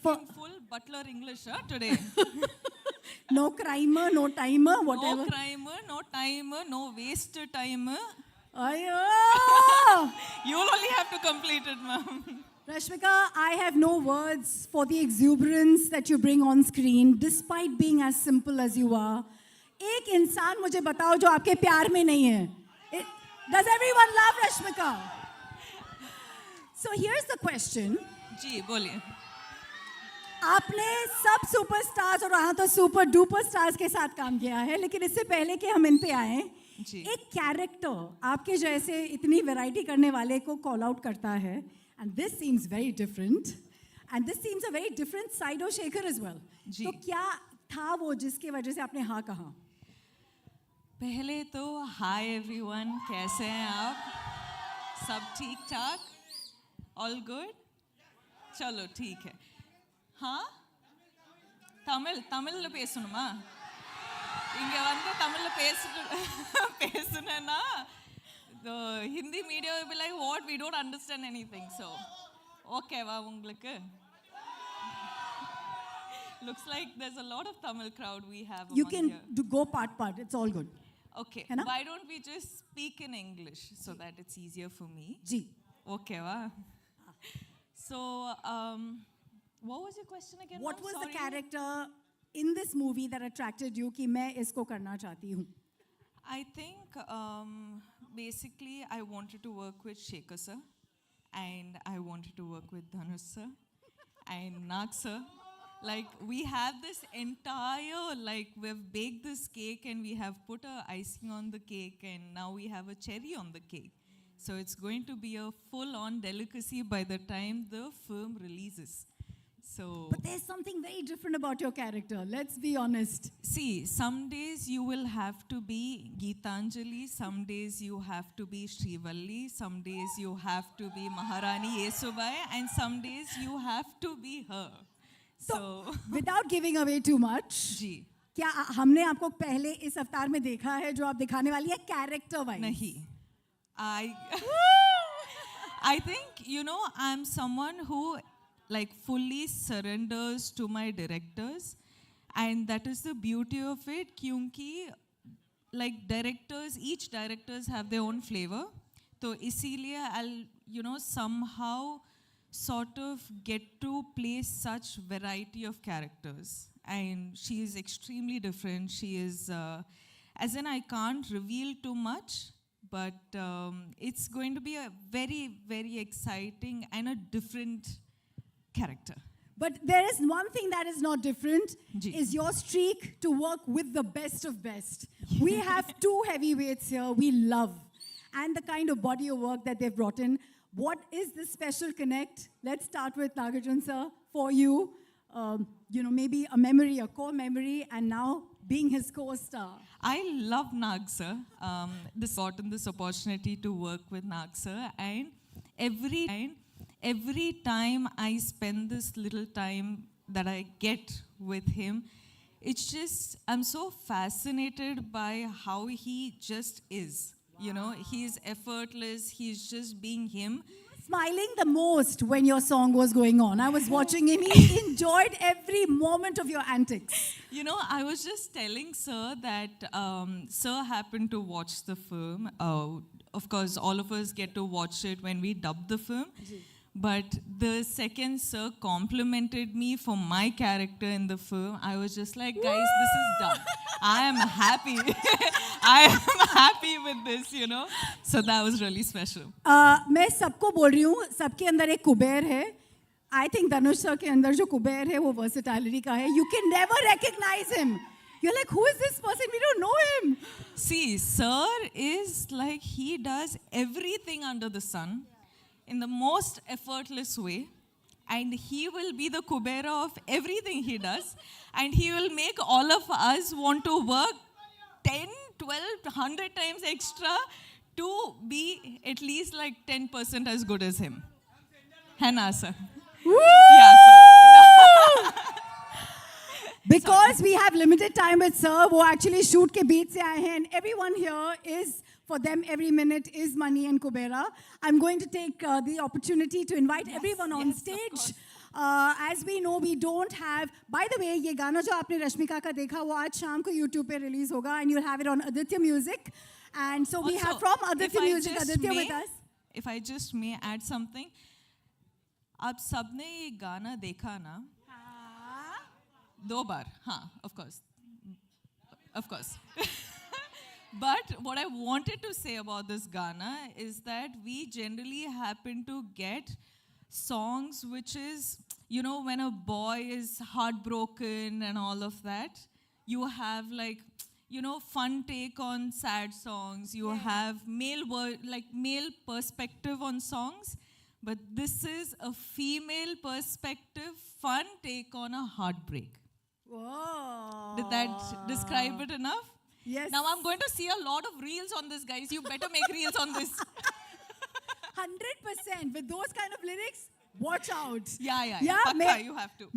speaking full butler English today. No crimer, no timer, whatever. No crimer, no timer, no waste timer. Ayo! You will only have to complete it, ma'am. Rashmika, I have no words for the exuberance that you bring on screen, despite being as simple as you are. एक इंसान मुझे बताओ जो आपके प्यार में नहीं है. Does everyone love Rashmika? So here's the question. जी बोलिए. आपने सब सुपरस्टार्स और वहाँ तो सुपर डुपर स्टार्स के साथ काम किया है, लेकिन इससे पहले कि हम इन पे आए, एक कैरेक्टर आपके जैसे इतनी वैरायटी करने वाले को कॉल आउट करता है, and this seems very different, and this seems a very different side of Shekhar as well. तो क्या था वो जिसके वजह से आपने हाँ कहा? पहले तो हाय एवरीवन, कैसे हैं आप? सब ठीक ठाक? All good? चलो ठीक है. हाँ, தமிழ்ல பேசணுமா? இங்க வந்து தமிழ்ல பேசுனேன்னா the Hindi media will be like, what, we don't understand anything. So okay வா உங்களுக்கு? Looks like there's a lot of Tamil crowd we have. You can go part, it's all good. Okay, why don't we just speak in English so that it's easier for me? Ji. Okay va? So what was your question again? What was the character in this movie that attracted you कि मैं इसको करना चाहती हूँ? I think basically I wanted to work with Shekhar sir, and I wanted to work with Dhanush sir and Nag sir. Like we have this entire, like we've baked this cake and we have put a icing on the cake and now we have a cherry on the cake. So it's going to be a full-on delicacy by the time the film releases. So, but there's something very different about your character, let's be honest. See, some days you will have to be Geetanjali, some days you have to be Srivalli, some days you have to be Maharani Yesubai, and some days you have to be her. So, without giving away too much, जी, क्या हमने आपको पहले इस अवतार में देखा है जो आप दिखाने वाली है character wise? नहीं. I think, you know, I'm someone who like fully surrenders to my directors, and that is the beauty of it, क्योंकि like directors, each directors have their own flavor. तो इसीलिए I'll, you know, somehow sort of get to play such variety of characters, and she is extremely different. She is, as in I can't reveal too much, but it's going to be a very, very exciting and a different character. But there is one thing that is not different, is your streak to work with the best of best. We have two heavyweights here we love, and the kind of body of work that they've brought in. What is this special connect? Let's start with Nagarjun sir. For you, you know, maybe a memory, a core memory, and now being his co-star. I love Nag sir. Gotten this opportunity to work with Nag sir, and every time I spend this little time that I get with him, it's just, I'm so fascinated by how he just is. You know, he's effortless, he's just being him. Smiling the most when your song was going on. I was watching him, he enjoyed every moment of your antics. You know, I was just telling Sir that Sir happened to watch the film. Of course, all of us get to watch it when we dub the film. But the second Sir complimented me for my character in the film, I was just like, guys, this is done. I am happy. I am happy with this, you know. So that was really special. मैं सबको बोल रही हूँ, सबके अंदर एक कुबेर है. I think Dhanush sir के अंदर जो कुबेर है वो versatility का है. You can never recognize him. You're like, who is this person? We don't know him. See, Sir is like, he does everything under the sun in the most effortless way, and he will be the Kubera of everything he does, and he will make all of us want to work 10, 12, 100 times extra to be at least like 10% as good as him. Hannah sir. Yeah, sir. Because we have limited time with sir, वो actually shoot के बीच से आए हैं, and everyone here is, for them, every minute is money and Kubera. I'm going to take the opportunity to invite everyone on stage. As we know, we don't have. By the way, ये गाना जो आपने रश्मिका का देखा वो आज शाम को YouTube पे release होगा, and you'll have it on Aditya Music. And so we Also, have from if Aditya I Music, just Aditya may- with us. If I just may add something, आप सबने ये गाना देखा ना? 2 बार, हाँ, of course. But what I wanted to say about this Ghana is that we generally happen to get songs which is, you know, when a boy is heartbroken and all of that, you have like, you know, fun take on sad songs. You have male perspective on songs, but this is a female perspective, fun take on a heartbreak. Whoa. Did that describe it enough? Yes. Now I'm going to see a lot of reels on this, guys. You better make reels on this. 100% with those kind of lyrics. Watch out. Yeah. Yeah, Pakka, you have to.